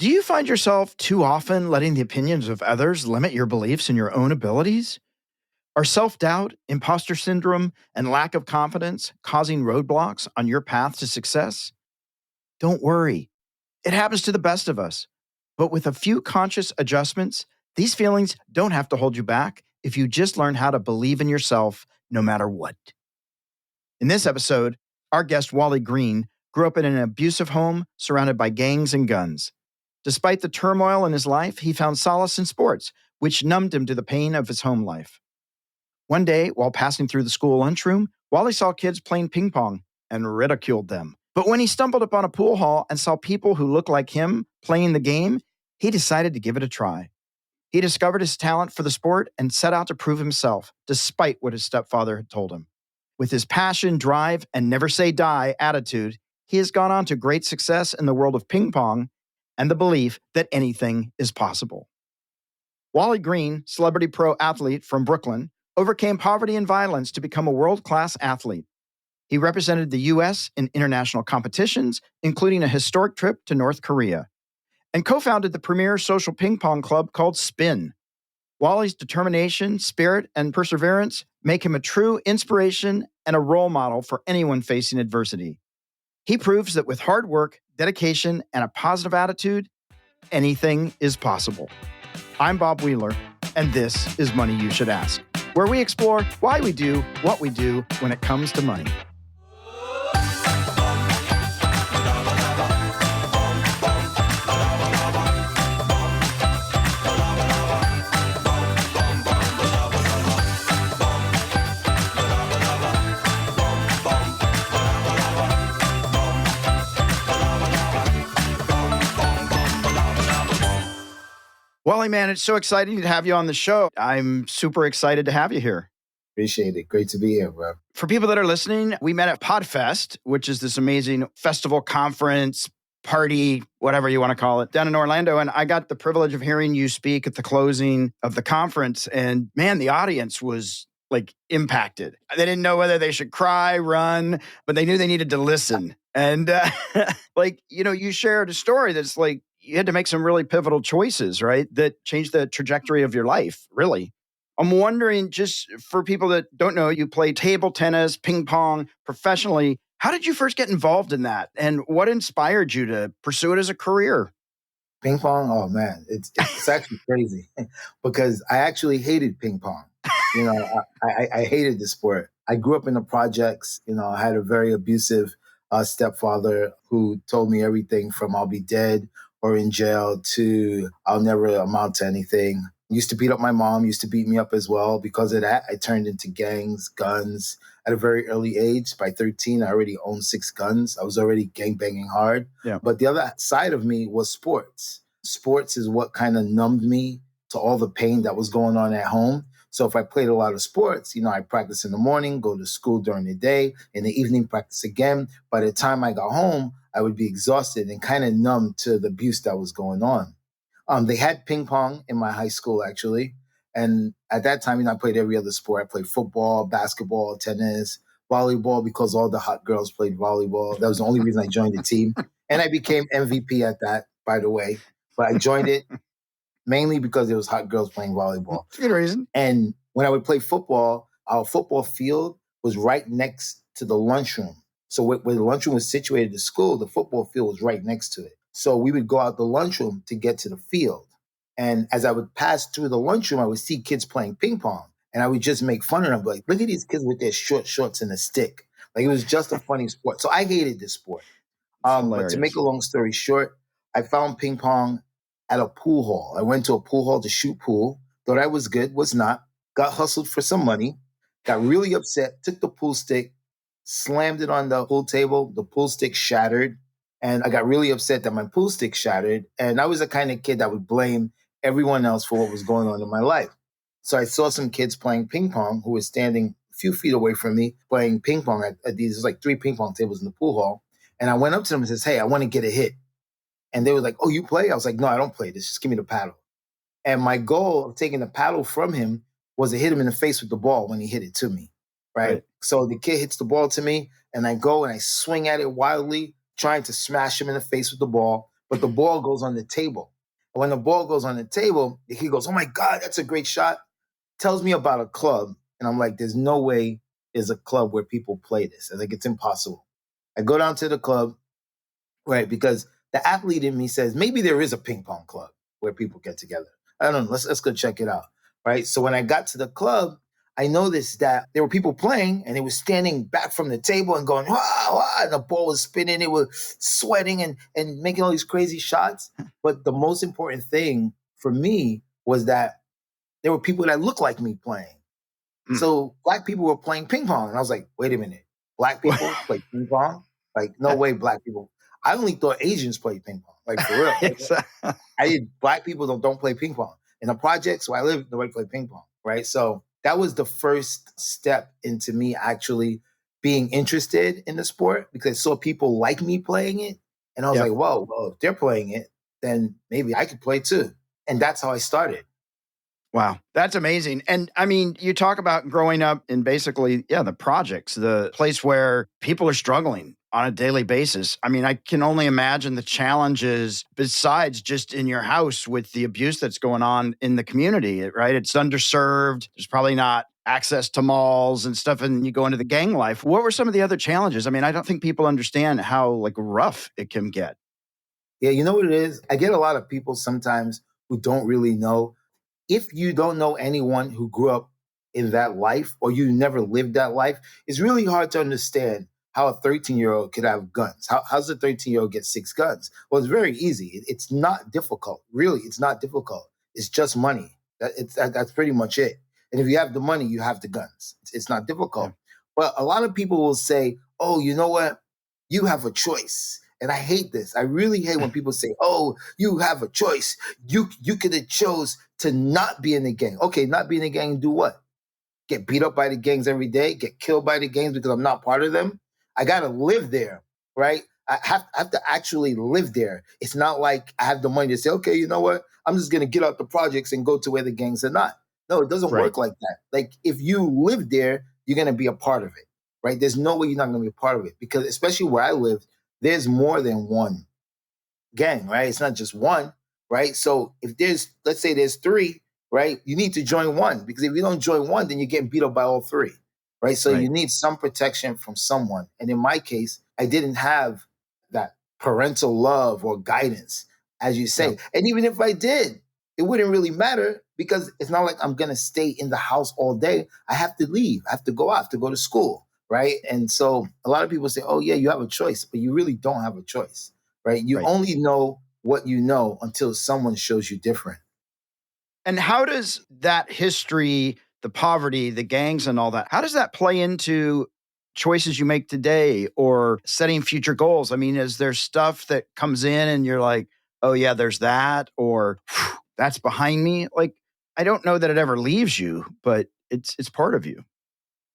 Do you find yourself too often letting the opinions of others limit your beliefs in your own abilities? Are self doubt, imposter syndrome, and lack of confidence causing roadblocks on your path to success? Don't worry, it happens to the best of us. But with a few conscious adjustments, these feelings don't have to hold you back if you just learn how to believe in yourself no matter what. In this episode, our guest Wally Green grew up in an abusive home surrounded by gangs and guns. Despite the turmoil in his life, he found solace in sports, which numbed him to the pain of his home life. One day, while passing through the school lunchroom, Wally saw kids playing ping pong and ridiculed them. But when he stumbled upon a pool hall and saw people who looked like him playing the game, he decided to give it a try. He discovered his talent for the sport and set out to prove himself, despite what his stepfather had told him. With his passion, drive, and never say die attitude, he has gone on to great success in the world of ping pong and the belief that anything is possible. Wally Green, celebrity pro athlete from Brooklyn, overcame poverty and violence to become a world-class athlete. He represented the U.S. in international competitions, including a historic trip to North Korea, and co-founded the premier social ping pong club called Spin. Wally's determination, spirit, and perseverance make him a true inspiration and a role model for anyone facing adversity. He proves that with hard work, dedication, and a positive attitude, anything is possible. I'm Bob Wheeler, and this is Money You Should Ask, where we explore why we do what we do when it comes to money. Wally, man, it's so exciting to have you on the show. I'm super excited to have you here. Appreciate it. Great to be here, bro. For people that are listening, we met at PodFest, which is this amazing festival, conference, party, whatever you want to call it, down in Orlando. And I got the privilege of hearing you speak at the closing of the conference. And man, the audience was like impacted. They didn't know whether they should cry, run, but they knew they needed to listen. And you shared a story that's like, you had to make some really pivotal choices, right? That changed the trajectory of your life, really. I'm wondering, just for people that don't know, you play table tennis, ping pong professionally. How did you first get involved in that? And what inspired you to pursue it as a career? Ping pong? Oh, man, it's actually crazy because I actually hated ping pong. I hated the sport. I grew up in the projects. I had a very abusive stepfather who told me everything from I'll be dead or in jail to I'll never amount to anything. Used to beat up my mom, used to beat me up as well. Because of that, I turned into gangs, guns at a very early age. By 13, I already owned 6 guns. I was already gangbanging hard. Yeah. But the other side of me was sports. Sports is what kind of numbed me to all the pain that was going on at home. So if I played a lot of sports, I practice in the morning, go to school during the day, in the evening practice again. By the time I got home, I would be exhausted and kind of numb to the abuse that was going on. They had ping pong in my high school, actually. And at that time, I played every other sport. I played football, basketball, tennis, volleyball, because all the hot girls played volleyball. That was the only reason I joined the team. And I became MVP at that, by the way. But I joined it mainly because it was hot girls playing volleyball. Good reason. And when I would play football, our football field was right next to the lunchroom. So where the lunchroom was situated at school, the football field was right next to it. So we would go out the lunchroom to get to the field. And as I would pass through the lunchroom, I would see kids playing ping pong. And I would just make fun of them. Like, look at these kids with their short shorts and a stick. Like, it was just a funny sport. So I hated this sport. But to make a long story short, I found ping pong at a pool hall. I went to a pool hall to shoot pool. Thought I was good, was not. Got hustled for some money. Got really upset. Took the pool stick, slammed it on the pool table. The pool stick shattered. And I got really upset that my pool stick shattered. And I was the kind of kid that would blame everyone else for what was going on in my life. So I saw some kids playing ping pong who were standing a few feet away from me playing ping pong at these, there's like 3 ping pong tables in the pool hall. And I went up to them and says, hey, I want to get a hit. And they were like, oh, you play? I was like, no, I don't play this. Just give me the paddle. And my goal of taking the paddle from him was to hit him in the face with the ball when he hit it to me, right? So the kid hits the ball to me, and I go and I swing at it wildly, trying to smash him in the face with the ball. but the ball goes on the table. And when the ball goes on the table, he goes, "Oh my God, that's a great shot." Tells me about a club. And I'm like, there's no way there's a club where people play this. I think it's impossible. I go down to the club, right? Because the athlete in me says maybe there is a ping pong club where people get together. I don't know. Let's go check it out, right? So when I got to the club, I noticed that there were people playing, and they were standing back from the table and going, "Wah, wah," and the ball was spinning. They were sweating and making all these crazy shots. But the most important thing for me was that there were people that looked like me playing. Mm. So black people were playing ping pong. And I was like, wait a minute. Black people play ping pong? Like, no way black people. I only thought Asians played ping pong. Like, for real. Exactly. Black people don't play ping pong. In the projects where I live, nobody play ping pong. Right. So that was the first step into me actually being interested in the sport, because I saw people like me playing it. And I was Yep. like, whoa, well, if they're playing it, then maybe I could play too. And that's how I started. Wow, that's amazing. And I mean, you talk about growing up in basically, the projects, the place where people are struggling on a daily basis. I mean, I can only imagine the challenges besides just in your house with the abuse that's going on in the community, right? It's underserved. There's probably not access to malls and stuff, and you go into the gang life. What were some of the other challenges? I mean, I don't think people understand how like rough it can get. Yeah, you know what it is? I get a lot of people sometimes who don't really know. If you don't know anyone who grew up in that life, or you never lived that life, it's really hard to understand how a 13-year-old could have guns. How's a 13-year-old get 6 guns? Well, it's very easy. It's not difficult. Really, it's not difficult. It's just money. That's pretty much it. And if you have the money, you have the guns. It's not Yeah. difficult. But a lot of people will say, "Oh, you know what? You have a choice." And I hate this. I really hate when people say, "Oh, you have a choice. You could have chose to not be in the gang." Okay, not be in the gang and do what? Get beat up by the gangs every day? Get killed by the gangs because I'm not part of them? I gotta live there, right? I have to actually live there. It's not like I have the money to say, "Okay, you know what? I'm just gonna get out the projects and go to where the gangs are not." No, it doesn't Right. work like that. Like, if you live there, you're gonna be a part of it, right? There's no way you're not gonna be a part of it, because especially where I live, there's more than one gang, right? It's not just one, right? So if let's say there's three, right? You need to join one, because if you don't join one, then you're getting beat up by all three, right? So you Right. need some protection from someone. And in my case, I didn't have that parental love or guidance, as you Yep. say. And even if I did, it wouldn't really matter, because it's not like I'm going to stay in the house all day. I have to leave. I have to go out, I have to go to school, right? And so a lot of people say, "Oh, yeah, you have a choice," but you really don't have a choice, right? You Right. only know what you know until someone shows you different. And how does that history, the poverty, the gangs and all that, how does that play into choices you make today or setting future goals? I mean, is there stuff that comes in and you're like, "Oh yeah, there's that," or "Phew, that's behind me?" Like, I don't know that it ever leaves you, but it's part of you.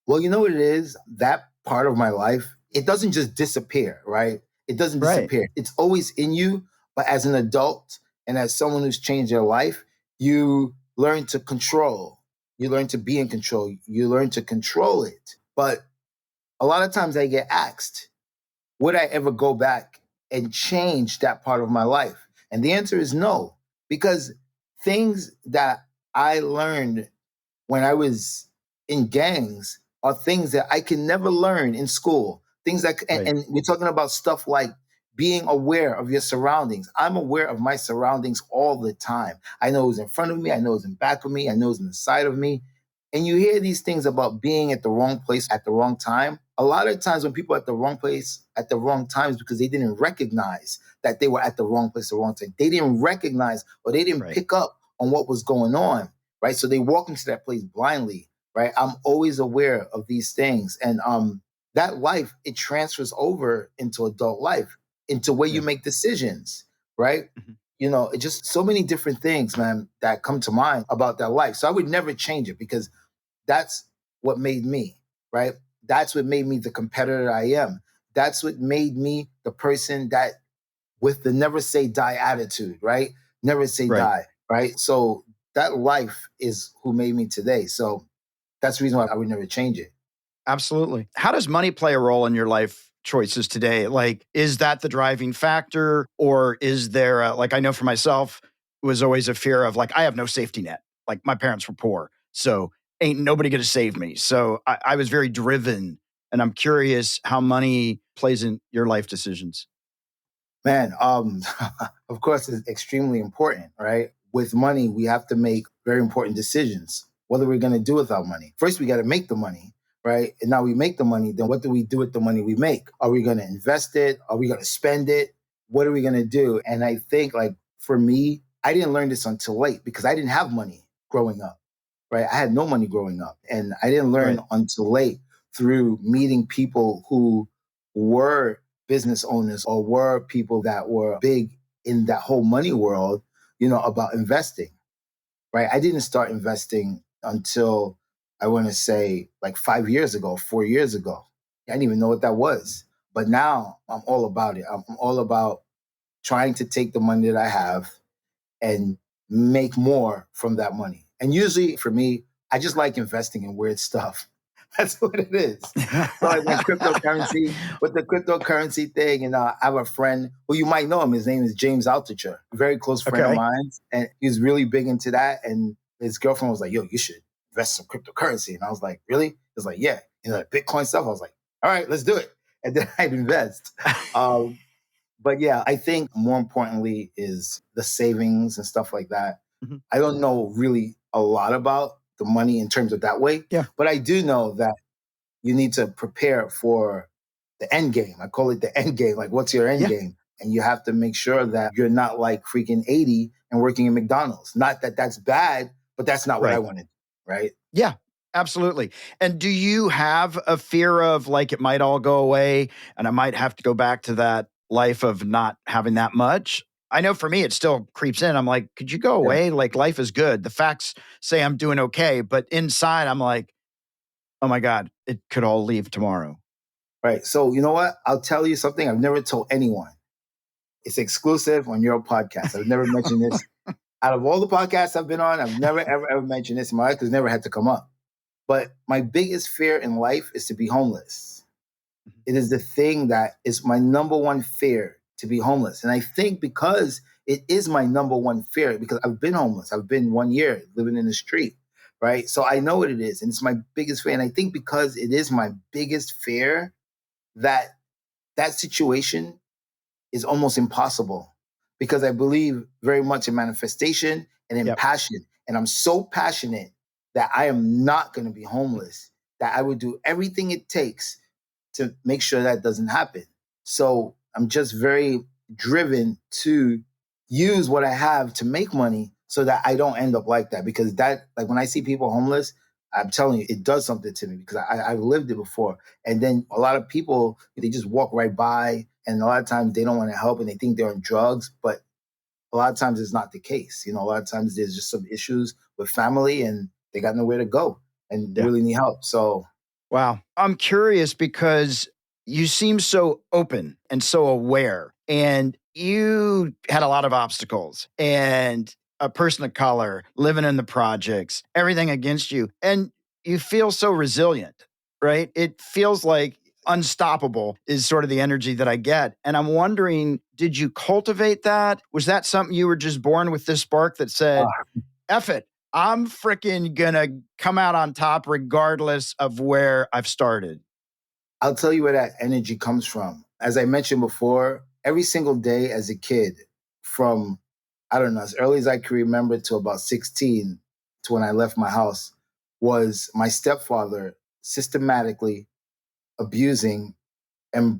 Well, you know what it is? That part of my life, it doesn't just disappear, right? It doesn't Right. disappear. It's always in you. But as an adult and as someone who's changed their life, you learn to control. You learn to be in control. You learn to control it. But a lot of times I get asked, would I ever go back and change that part of my life? And the answer is no, because things that I learned when I was in gangs are things that I can never learn in school. Things that, Right. and we're talking about stuff like being aware of your surroundings. I'm aware of my surroundings all the time. I know who's in front of me. I know who's in back of me. I know who's in the side of me. And you hear these things about being at the wrong place at the wrong time. A lot of times when people are at the wrong place at the wrong times, because they didn't recognize that they were at the wrong place at the wrong time. They didn't recognize, or they didn't Right. pick up on what was going on, right? So they walk into that place blindly, right? I'm always aware of these things. And that life, it transfers over into adult life, into where you Yeah. make decisions, right? Mhm. You know, it's just so many different things, man, that come to mind about that life. So I would never change it, because that's what made me, right? That's what made me the competitor I am. That's what made me the person that, with the never say die attitude, right? Never say Right. die, right? So that life is who made me today. So that's the reason why I would never change it. Absolutely. How does money play a role in your life choices today? Like, is that the driving factor? Or is there, like, I know for myself, it was always a fear of like, I have no safety net. Like, my parents were poor. So ain't nobody going to save me. So I was very driven. And I'm curious how money plays in your life decisions. Man, of course, it's extremely important, right? With money, we have to make very important decisions. What are we going to do with our money? First, we got to make the money, right? And now we make the money. Then what do we do with the money we make? Are we going to invest it? Are we going to spend it? What are we going to do? And I think, like, for me, I didn't learn this until late because I didn't have money growing up, right? I had no money growing up. And I didn't learn Right. until late through meeting people who were business owners or were people that were big in that whole money world, about investing, right? I didn't start investing until I want to say like 5 years ago, 4 years ago. I didn't even know what that was. But now I'm all about it. I'm all about trying to take the money that I have and make more from that money. And usually for me, I just like investing in weird stuff. That's what it is. So like with cryptocurrency, with the cryptocurrency thing, I have a friend who you might know him. His name is James Altucher, a very close friend of Okay. mine, and he's really big into that. And his girlfriend was like, "Yo, you should invest in some cryptocurrency." And I was like, "Really?" He was like, "Yeah, like Bitcoin stuff." I was like, "All right, let's do it." And then I'd invest. Um, but yeah, I think more importantly is the savings and stuff like that. Mhm. I don't know really a lot about the money in terms of that way, Yeah. but I do know that you need to prepare for the end game. I call it the end game. Like, what's your end Yeah. game? And you have to make sure that you're not like freaking 80 and working in McDonald's. Not that that's bad, but that's not what I Right. wanted, right? Yeah, absolutely. And do you have a fear of like it might all go away and I might have to go back to that life of not having that much? I know for me, it still creeps in. I'm like, could you go Yeah. away? Like, life is good. The facts say I'm doing okay. But inside, I'm like, oh my God, it could all leave tomorrow. Right. So, you know what? I'll tell you something I've never told anyone. It's exclusive on your podcast. I've never mentioned this. Out of all the podcasts I've been on, I've never, ever, ever mentioned this in my life because it never had to come up. But my biggest fear in life is to be homeless. It is the thing that is my number one fear, to be homeless. And I think because it is my number one fear, because I've been homeless, I've been 1 year living in the street, right? So I know what it is. And it's my biggest fear. And I think because it is my biggest fear, that that situation is almost impossible because I believe very much in manifestation and in Yep. passion. And I'm so passionate that I am not going to be homeless, that I would do everything it takes to make sure that doesn't happen. So I'm just very driven to use what I have to make money so that I don't end up like that. Because that, like when I see people homeless, I'm telling you, it does something to me because I've lived it before. And then a lot of people, they just walk right by, and a lot of times they don't want to help and they think they're on drugs. But a lot of times it's not the case. A lot of times there's just some issues with family and they got nowhere to go and Yeah. really need help. So Wow. I'm curious because you seem so open and so aware, and you had a lot of obstacles and a person of color living in the projects, everything against you. And you feel so resilient, right? It feels like unstoppable is sort of the energy that I get. And I'm wondering, did you cultivate that? Was that something you were just born with this spark that said, F it. I'm freaking gonna come out on top regardless of where I've started. I'll tell you where that energy comes from. As I mentioned before, every single day as a kid, from, I don't know, as early as I can remember to about 16, to when I left my house, was my stepfather systematically abusing and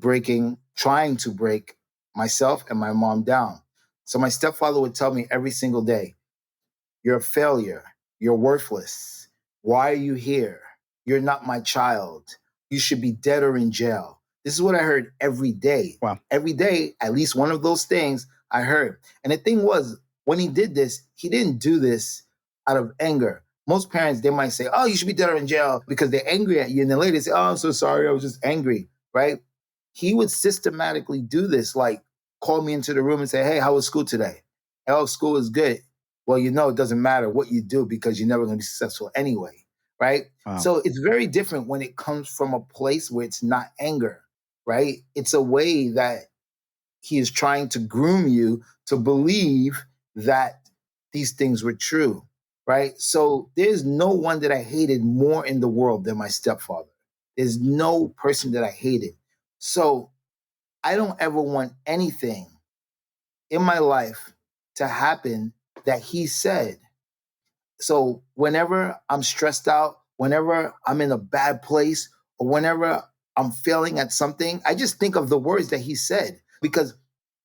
trying to break myself and my mom down. So my stepfather would tell me every single day, "You're a failure. You're worthless. Why are you here? You're not my child. You should be dead or in jail." This is what I heard every day. Wow. Every day, at least one of those things I heard. And the thing was, when he did this, he didn't do this out of anger. Most parents, they might say, "Oh, you should be dead or in jail," because they're angry at you. And then later they say, "Oh, I'm so sorry. I was just angry." Right? He would systematically do this, like call me into the room and say, "Hey, how was school today?" "Oh, school is good." Well, it doesn't matter what you do because you're never going to be successful anyway, right? Wow. So it's very different when it comes from a place where it's not anger, right? It's a way that he is trying to groom you to believe that these things were true, right? So there's no one that I hated more in the world than my stepfather. There's no person that I hated. So I don't ever want anything in my life to happen that he said. So whenever I'm stressed out, whenever I'm in a bad place, or whenever I'm failing at something, I just think of the words that he said because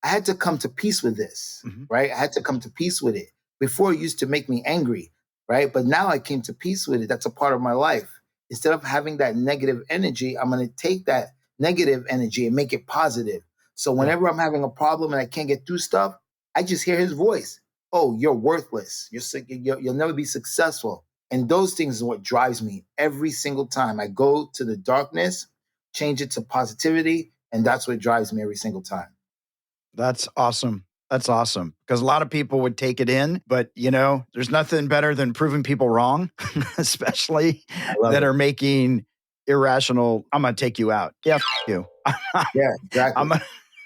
I had to come to peace with this, Mm-hmm. right? I had to come to peace with it. Before it used to make me angry, right? But now I came to peace with it. That's a part of my life. Instead of having that negative energy, I'm going to take that negative energy and make it positive. So Yeah. whenever I'm having a problem and I can't get through stuff, I just hear his voice. Oh, you're worthless. You'll never be successful. And those things is what drives me every single time. I go to the darkness, change it to positivity, and that's what drives me every single time. That's awesome. That's awesome. Because a lot of people would take it in, but there's nothing better than proving people wrong, especially I love that it. are making irrational. I'm gonna take you out. Yeah, you. Yeah, I'm exactly. gonna,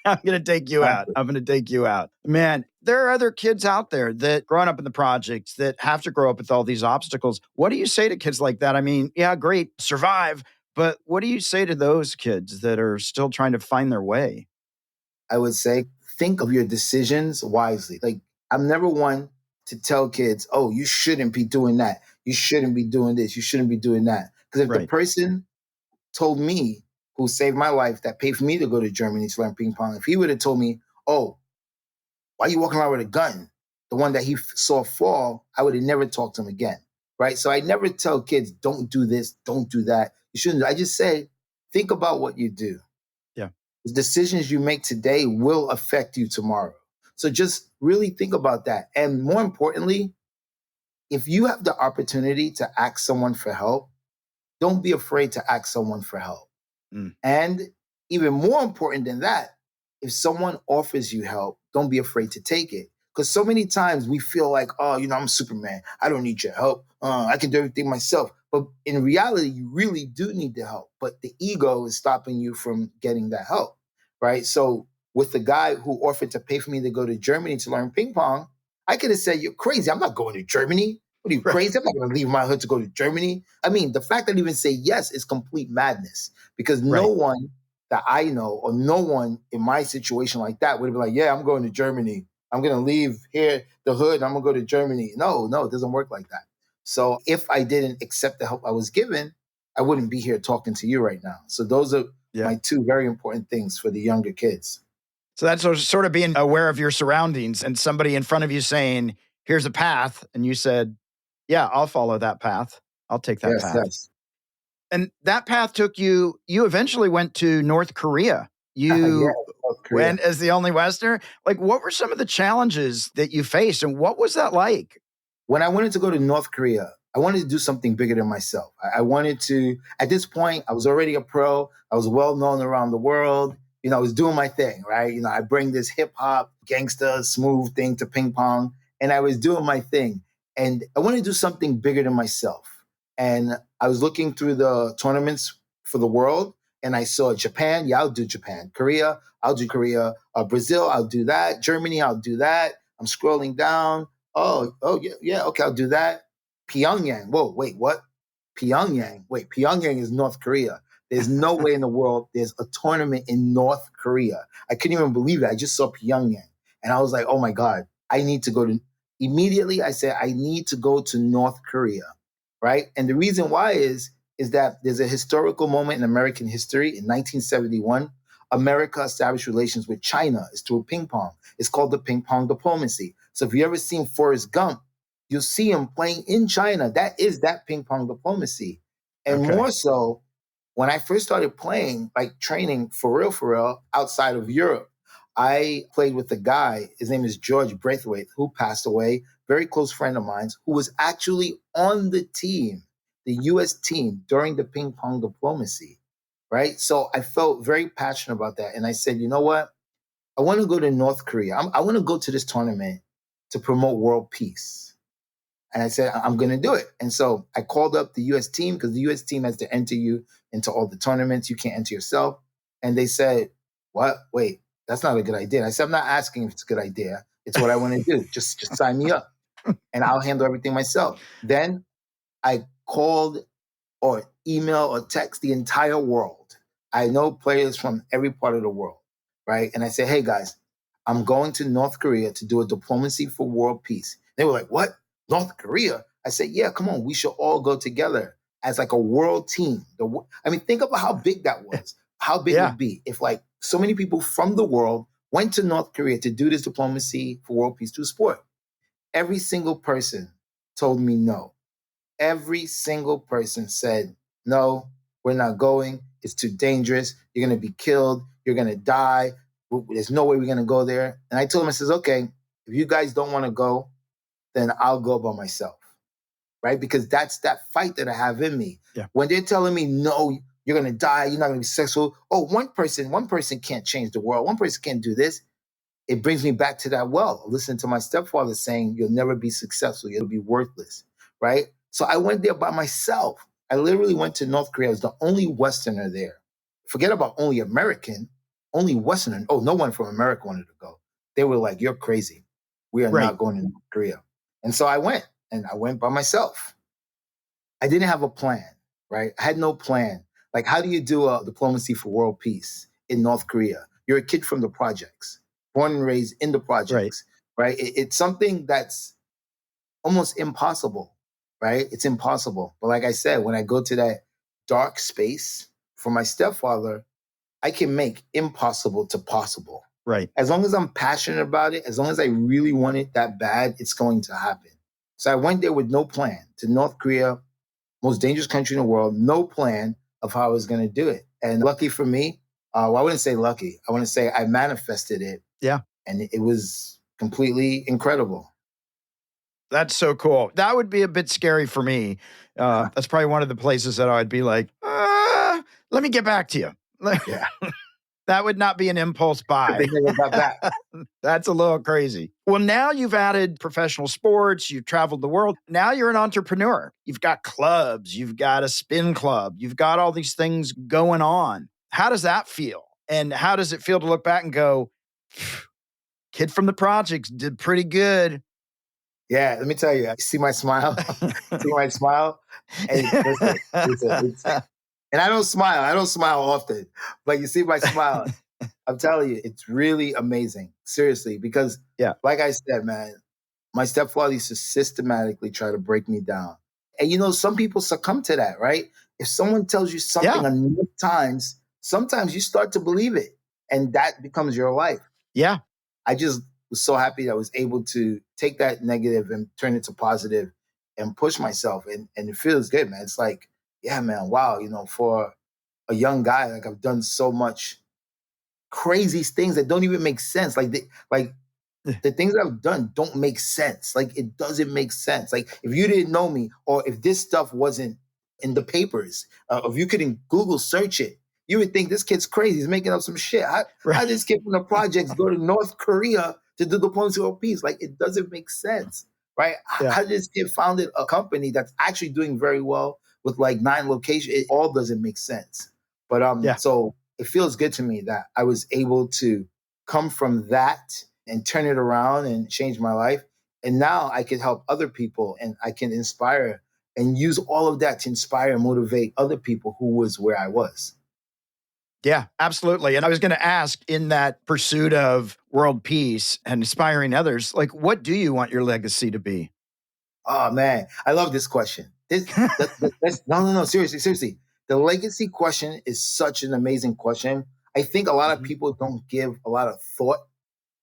I'm gonna take you out. Exactly. I'm gonna take you out. Man, there are other kids out there that growing up in the projects that have to grow up with all these obstacles. What do you say to kids like that? I mean, yeah, great, survive, but what do you say to those kids that are still trying to find their way? I would say think of your decisions wisely. Like, I'm never one to tell kids, oh, you shouldn't be doing that. You shouldn't be doing this. You shouldn't be doing that. Because if the Right. person told me, who saved my life, that paid for me to go to Germany to learn ping pong, if he would have told me, oh, why are you walking around with a gun? The one that he saw fall, I would have never talked to him again. Right. So I never tell kids, don't do this, don't do that. You shouldn't. I just say, think about what you do. Yeah. The decisions you make today will affect you tomorrow. So just really think about that. And more importantly, if you have the opportunity to ask someone for help, don't be afraid to ask someone for help. Mm. And even more important than that, if someone offers you help, don't be afraid to take it. Because so many times we feel like, oh, I'm Superman. I don't need your help. I can do everything myself. But in reality, you really do need the help. But the ego is stopping you from getting that help, right? So with the guy who offered to pay for me to go to Germany to learn ping pong, I could have said, you're crazy. I'm not going to Germany. What are you, Right. crazy? I'm not going to leave my hood to go to Germany. I mean, the fact that I even say yes is complete madness because no Right. one that I know or no one in my situation like that would be like, yeah, I'm going to Germany. I'm going to leave here, the hood. I'm going to go to Germany. No, it doesn't work like that. So if I didn't accept the help I was given, I wouldn't be here talking to you right now. So those are Yeah. my two very important things for the younger kids. So that's sort of being aware of your surroundings and somebody in front of you saying, here's a path. And you said, yeah, I'll follow that path. I'll take that Yes, path. yes. And that path took you eventually went to North Korea. Yeah, You South Korea. went as the only Westerner. Like, what were some of the challenges that you faced and what was that like? When I wanted to go to North Korea, I wanted to do something bigger than myself. I wanted to, at this point, I was already a pro. I was well known around the world. I was doing my thing, right? I bring this hip hop, gangsta, smooth thing to ping pong, and I was doing my thing. And I wanted to do something bigger than myself. And I was looking through the tournaments for the world, and I saw Japan. Yeah, I'll do Japan. Korea, I'll do Korea. Brazil, I'll do that. Germany, I'll do that. I'm scrolling down. Oh, yeah, okay, I'll do that. Pyongyang. Whoa, wait, what? Pyongyang. Wait, Pyongyang is North Korea. There's no way in the world there's a tournament in North Korea. I couldn't even believe it. I just saw Pyongyang. And I was like, oh my God, I need to go to immediately I said I need to go to North Korea. Right. And the reason why is that there's a historical moment in American history in 1971. America established relations with China is through ping pong. It's called the ping pong diplomacy. So if you ever seen Forrest Gump, you'll see him playing in China. That is that ping pong diplomacy. And Okay. more so, when I first started playing, like training for real, outside of Europe, I played with a guy, his name is George Braithwaite, who passed away, very close friend of mine, who was actually on the team, the US team, during the ping pong diplomacy, right? So I felt very passionate about that. And I said, you know what? I want to go to North Korea. I want to go to this tournament to promote world peace. And I said, I'm going to do it. And so I called up the US team because the US team has to enter you into all the tournaments. You can't enter yourself. And they said, what? Wait, that's not a good idea. And I said, I'm not asking if it's a good idea. It's what I want to do. Just sign me up and I'll handle everything myself. Then I called or email or text the entire world. I know players from every part of the world, right? And I say, hey guys, I'm going to North Korea to do a diplomacy for world peace. They were like, what? North Korea? I said, yeah, come on. We should all go together as like a world team. I mean, think about how big that was. How big it Yeah. would be if like so many people from the world went to North Korea to do this diplomacy for world peace through sport. Every single person told me no. Every single person said, no, we're not going. It's too dangerous. You're going to be killed. You're going to die. There's no way we're going to go there. And I told him, I says, okay, if you guys don't want to go, then I'll go by myself, right? Because that's that fight that I have in me. Yeah. When they're telling me, no, you're going to die. You're not going to be successful. Oh, one person can't change the world. One person can't do this. It brings me back to that well. Listen to my stepfather saying, you'll never be successful. You'll be worthless, right? So I went there by myself. I literally went to North Korea. I was the only Westerner there. Forget about only American, only Westerner. Oh, no one from America wanted to go. They were like, you're crazy. We are not going to North Korea. And so I went by myself. I didn't have a plan, right? I had no plan. Like, how do you do a diplomacy for world peace in North Korea? You're a kid from the projects, born and raised in the projects, right? It's something that's almost impossible, right? It's impossible. But like I said, when I go to that dark space for my stepfather, I can make impossible to possible. Right. As long as I'm passionate about it, as long as I really want it that bad, it's going to happen. So I went there with no plan to North Korea, most dangerous country in the world, no plan of how I was going to do it. And lucky for me, well, I wouldn't say lucky. I want to say I manifested it. Yeah. And it was completely incredible. That's so cool. That would be a bit scary for me. That's probably one of the places that I'd be like, let me get back to you. Yeah. That would not be an impulse buy. They never got back. That's a little crazy. Well, now you've added professional sports, you've traveled the world. Now you're an entrepreneur. You've got clubs, you've got a spin club, you've got all these things going on. How does that feel? And how does it feel to look back and go, kid from the projects did pretty good? Yeah, let me tell you, see my smile? See my smile? And listen, and I don't smile. I don't smile often, but you see my smile. I'm telling you, it's really amazing. Seriously, because like I said, man, my stepfather used to systematically try to break me down. And you know, some people succumb to that, right? If someone tells you something enough times, sometimes you start to believe it. And that becomes your life. Yeah. I just was so happy that I was able to take that negative and turn it to positive and push myself. And it feels good, man. It's like, yeah, man, wow, you know, for a young guy, like I've done so much crazy things that don't even make sense. Like the things that I've done don't make sense. Like it doesn't make sense. Like if you didn't know me or if this stuff wasn't in the papers, if you couldn't Google search it, you would think this kid's crazy. He's making up some shit. How did this kid from the projects go to North Korea to do the diplomacy of peace? Like it doesn't make sense, right? Yeah. How did this kid founded a company that's actually doing very well with like 9 locations? It all doesn't make sense. But so it feels good to me that I was able to come from that and turn it around and change my life. And now I can help other people and I can inspire and use all of that to inspire and motivate other people who was where I was. Yeah, absolutely. And I was going to ask, in that pursuit of world peace and inspiring others, like, what do you want your legacy to be? Oh, man. I love this question. No, seriously. The legacy question is such an amazing question. I think a lot of people don't give a lot of thought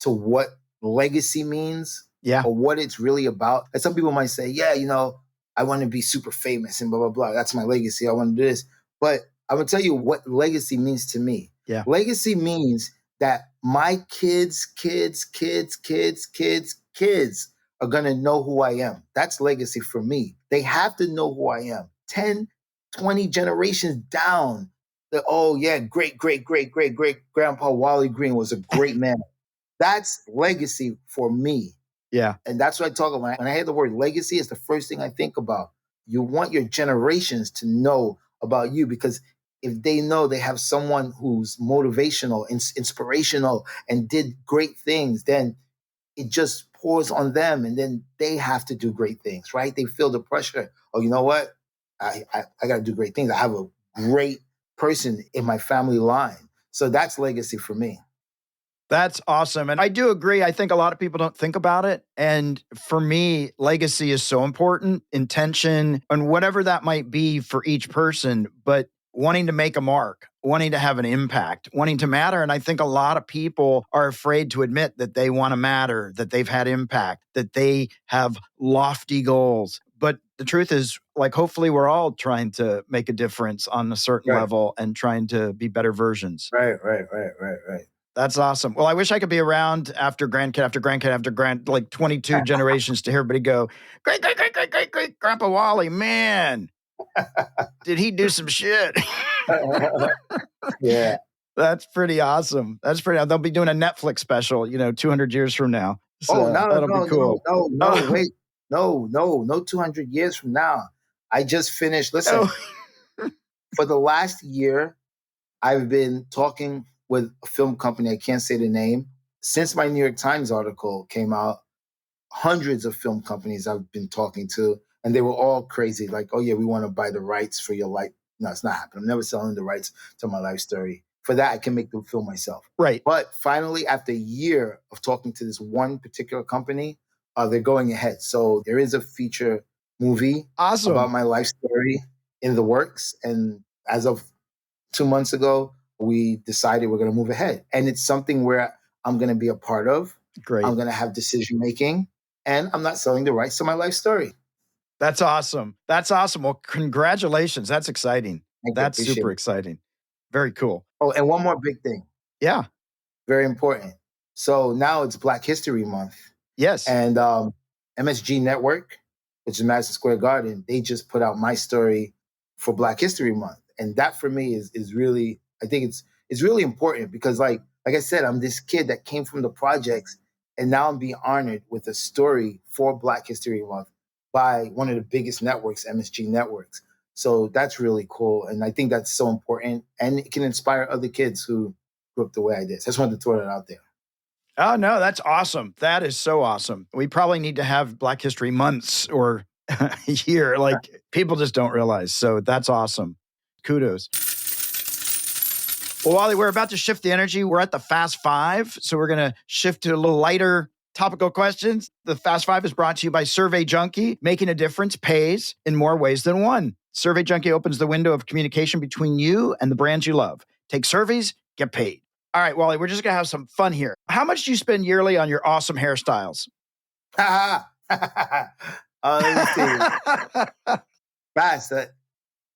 to what legacy means or what it's really about. And some people might say, yeah, you know, I want to be super famous and blah, blah, blah. That's my legacy. I want to do this. But I'm going to tell you what legacy means to me. Yeah. Legacy means that my kids are going to know who I am. That's legacy for me. They have to know who I am. 10, 20 generations down. Oh, yeah, great grandpa Wally Green was a great man. That's legacy for me. Yeah. And that's what I talk about. When I hear the word legacy, it's the first thing I think about. You want your generations to know about you because if they know they have someone who's motivational, inspirational, and did great things, then it just pours on them, and then they have to do great things, right? They feel the pressure. Oh, you know what? I got to do great things. I have a great person in my family line. So that's legacy for me. That's awesome. And I do agree. I think a lot of people don't think about it. And for me, legacy is so important, intention, and whatever that might be for each person, but wanting to make a mark, wanting to have an impact, wanting to matter. And I think a lot of people are afraid to admit that they want to matter, that they've had impact, that they have lofty goals. But the truth is, like, hopefully we're all trying to make a difference on a certain Right. level and trying to be better versions. Right. That's awesome. Well, I wish I could be around after grandkid, like 22 generations to hear everybody go, great, Grandpa Wally, man, did he do some shit? Yeah. That's pretty awesome. They'll be doing a Netflix special, 200 years from now. Oh, So that'll be cool. Oh, wait. No, 200 years from now. I just finished. Listen, oh, for the last year, I've been talking with a film company. I can't say the name. Since my New York Times article came out, hundreds of film companies I've been talking to, and they were all crazy. Like, oh yeah, we want to buy the rights for your life. No, it's not happening. I'm never selling the rights to my life story. For that, I can make the film myself. right. But finally, after a year of talking to this one particular company, they're going ahead. So there is a feature movie Awesome. about my life story in the works. And as of 2 months ago, we decided we're going to move ahead. And it's something where I'm going to be a part of. Great. I'm going to have decision making, and I'm not selling the rights to my life story. That's awesome. Well, congratulations. That's exciting. That's super exciting. Very cool. Oh, and one more big thing. Yeah. Very important. So now it's Black History Month. Yes. And MSG Network, which is Madison Square Garden, they just put out my story for Black History Month. And that for me is really, I think it's really important because like I said, I'm this kid that came from the projects, and now I'm being honored with a story for Black History Month by one of the biggest networks, MSG Networks. So that's really cool. And I think that's so important. And it can inspire other kids who grew up the way I did. So I just wanted to throw that out there. Oh, no, that's awesome. That is so awesome. We probably need to have Black History Months or a year. Like, people just don't realize. So that's awesome. Kudos. Well, Wally, we're about to shift the energy. We're at the Fast Five. So we're going to shift to a little lighter topical questions. The Fast Five is brought to you by Survey Junkie. Making a difference pays in more ways than one. Survey Junkie opens the window of communication between you and the brands you love. Take surveys, get paid. All right, Wally, we're just going to have some fun here. How much do you spend yearly on your awesome hairstyles? Let me see. Fast.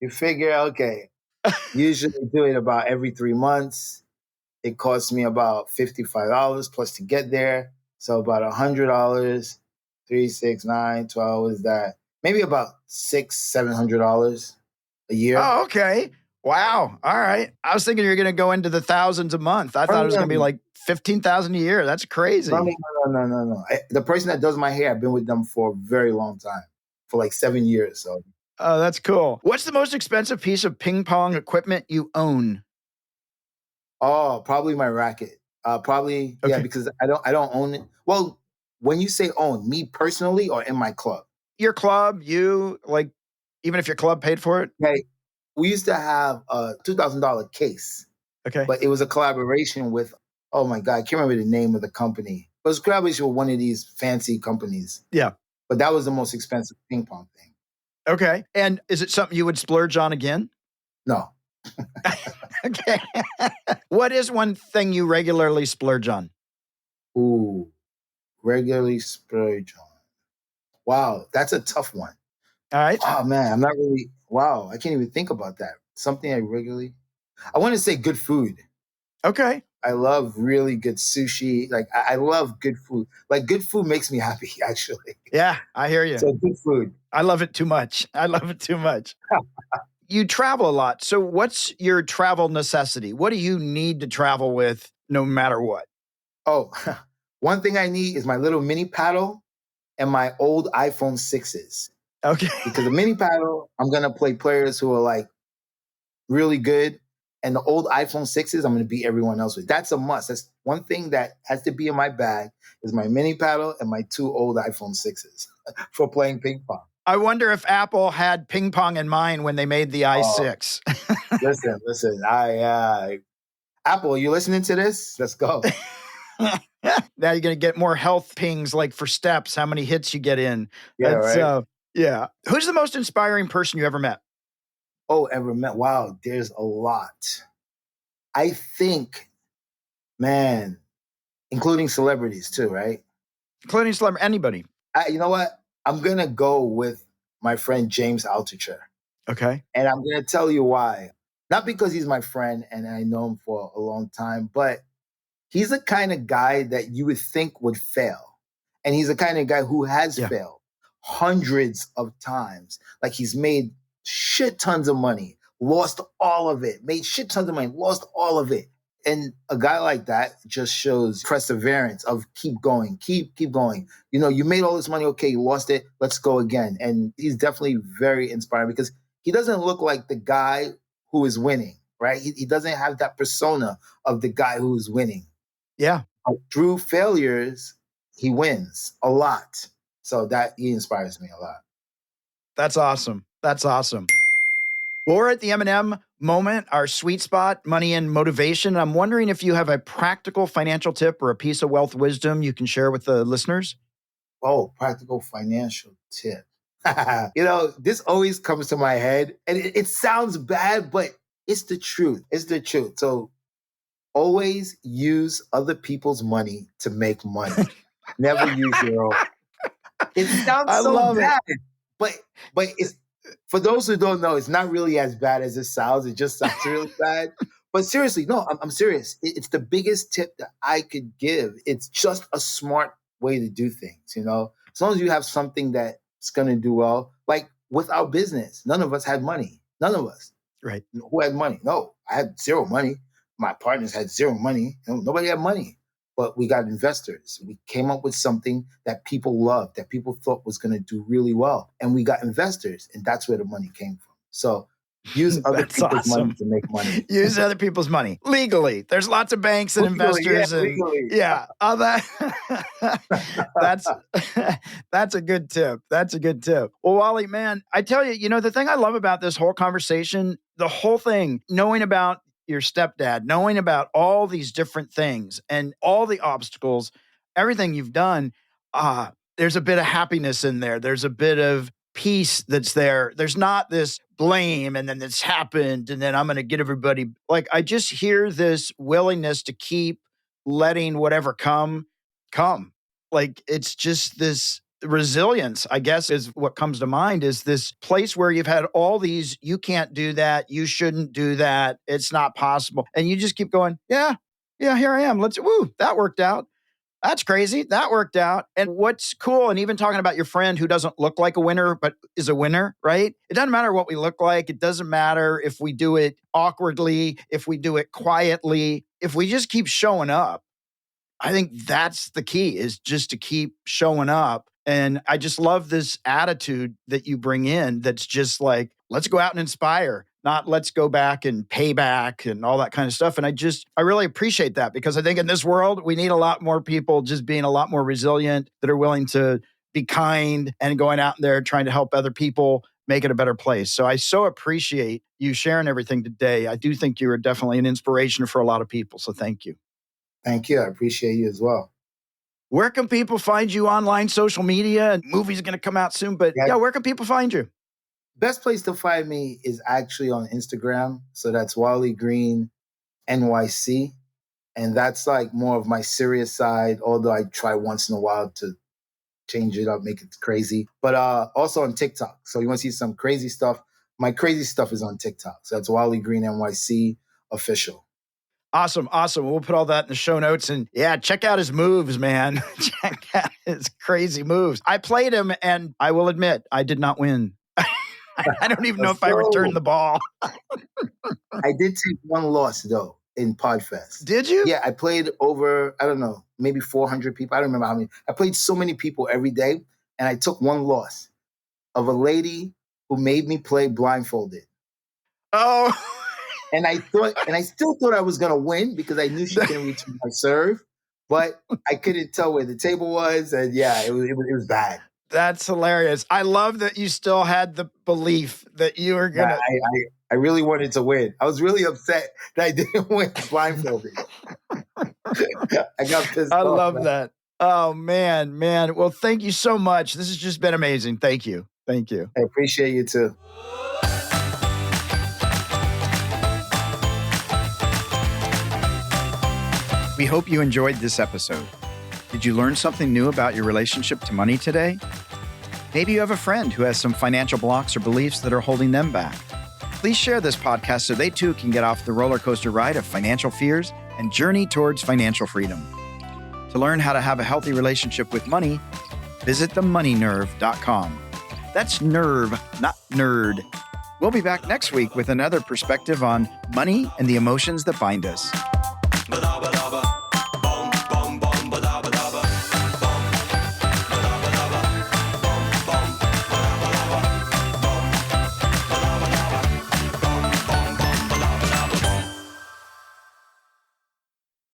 You figure, okay, usually do it about every 3 months. It costs me about $55 plus to get there. So about $100, 3, 6, 9, 12 is that. Maybe about $600-$700 a year. Oh, okay. Wow. All right. I was thinking you're going to go into the thousands a month. I thought it was going to be like 15,000 a year. That's crazy. No. The person that does my hair, I've been with them for a very long time, for like 7 years. So. Oh, that's cool. What's the most expensive piece of ping pong equipment you own? Oh, probably my racket. Probably, okay. Yeah, because I don't own it. Well, when you say own, me personally or in my club? Your club, you, like, even if your club paid for it? Okay. We used to have a $2,000 case. Okay. But it was a collaboration with, oh my God, I can't remember the name of the company. It was a collaboration with one of these fancy companies. Yeah. But that was the most expensive ping pong thing. Okay. And is it something you would splurge on again? No. Okay. What is one thing you regularly splurge on? Ooh, regularly splurge on. Wow, that's a tough one. All right. Oh man, I'm not really, wow, I can't even think about that. Something I want to say good food. Okay. I love really good sushi. Like I love good food. Like good food makes me happy, actually. Yeah, I hear you. So good food. I love it too much. You travel a lot. So what's your travel necessity? What do you need to travel with no matter what? Oh, one thing I need is my little mini paddle and my old iPhone 6s. Okay. Because the mini paddle, I'm going to play players who are like really good. And the old iPhone 6s, I'm going to beat everyone else with. That's a must. That's one thing that has to be in my bag is my mini paddle and my 2 old iPhone 6s for playing ping pong. I wonder if Apple had ping pong in mind when they made the Oh, i6. listen. Apple, you listening to this? Let's go. Now you're going to get more health pings like for steps, how many hits you get in. Yeah, That's, right. yeah. Who's the most inspiring person you ever met? Oh, ever met? Wow, there's a lot. I think, man, including celebrities too, right? Including celebrity, anybody. You know what? I'm gonna go with my friend James Altucher, Okay. and I'm gonna tell you why. Not because he's my friend and I know him for a long time, but he's the kind of guy that you would think would fail, and he's the kind of guy who has Yeah. failed hundreds of times. Like he's made shit tons of money, lost all of it, made shit tons of money, lost all of it. And a guy like that just shows perseverance of keep going, keep going. You know, you made all this money, okay, you lost it, let's go again. And he's definitely very inspiring because he doesn't look like the guy who is winning, right? He doesn't have that persona of the guy who is winning. Yeah. Through failures, he wins a lot. So that he inspires me a lot. That's awesome. That's awesome. Well, we're at the M&M moment, our sweet spot, money and motivation. I'm wondering if you have a practical financial tip or a piece of wealth wisdom you can share with the listeners. Oh, practical financial tip. You know, this always comes to my head and it sounds bad, but it's the truth. It's the truth. So always use other people's money to make money. Never use your own. It sounds I so love it. bad, but it's for those who don't know, it's not really as bad as it sounds. It just sounds really bad. But seriously, no, I'm serious. It's the biggest tip that I could give. It's just a smart way to do things, you know? As long as you have something that's going to do well, like with our business, none of us had money. None of us. Right. Who had money? No, I had zero money. My partners had zero money. Nobody had money. But we got investors. We came up with something that people loved, that people thought was going to do really well. And we got investors, and that's where the money came from. So use other That's people's money awesome. to make money. Use other people's money legally. There's lots of banks and Legally, investors, yeah, and legally. yeah, all that. that's that's a good tip. That's a good tip. Well, Wally, man, I tell you, the thing I love about this whole conversation, the whole thing, knowing about your stepdad, knowing about all these different things and all the obstacles, everything you've done, there's a bit of happiness in there. There's a bit of peace that's there. There's not this blame and then this happened and then I'm going to get everybody. Like, I just hear this willingness to keep letting whatever come. Like, it's just this resilience, I guess, is what comes to mind, is this place where you've had all these, you can't do that, you shouldn't do that, it's not possible. And you just keep going, yeah, here I am. That worked out. That's crazy. That worked out. And what's cool, and even talking about your friend who doesn't look like a winner, but is a winner, right? It doesn't matter what we look like. It doesn't matter if we do it awkwardly, if we do it quietly, if we just keep showing up. I think that's the key, is just to keep showing up. And I just love this attitude that you bring in that's just like, let's go out and inspire, not let's go back and pay back and all that kind of stuff. And I really appreciate that, because I think in this world, we need a lot more people just being a lot more resilient, that are willing to be kind and going out there trying to help other people make it a better place. So I so appreciate you sharing everything today. I do think you are definitely an inspiration for a lot of people. So thank you. Thank you. I appreciate you as well. Where can people find you online, social media? And movies are going to come out soon, but Yeah. yeah, where can people find you? Best place to find me is actually on Instagram. So that's Wally Green NYC. And that's like more of my serious side, although I try once in a while to change it up, make it crazy. But also on TikTok. So you want to see some crazy stuff? My crazy stuff is on TikTok. So that's Wally Green NYC official. Awesome. We'll put all that in the show notes. And yeah, check out his moves, man. Check out his crazy moves. I played him, and I will admit, I did not win. I don't even know if I returned the ball. I did take one loss, though, in Podfest. Did you? Yeah, I played over, I don't know, maybe 400 people. I don't remember how many. I played so many people every day, and I took one loss of a lady who made me play blindfolded. Oh, And I still thought I was gonna win because I knew she couldn't reach my serve, but I couldn't tell where the table was, and yeah, it was bad. That's hilarious. I love that you still had the belief that you were Yeah, gonna. I really wanted to win. I was really upset that I didn't win blindfolded. I got pissed I off. love that. Oh man. Well, thank you so much. This has just been amazing. Thank you. Thank you. I appreciate you too. We hope you enjoyed this episode. Did you learn something new about your relationship to money today? Maybe you have a friend who has some financial blocks or beliefs that are holding them back. Please share this podcast so they too can get off the roller coaster ride of financial fears and journey towards financial freedom. To learn how to have a healthy relationship with money, visit themoneynerve.com. That's nerve, not nerd. We'll be back next week with another perspective on money and the emotions that bind us.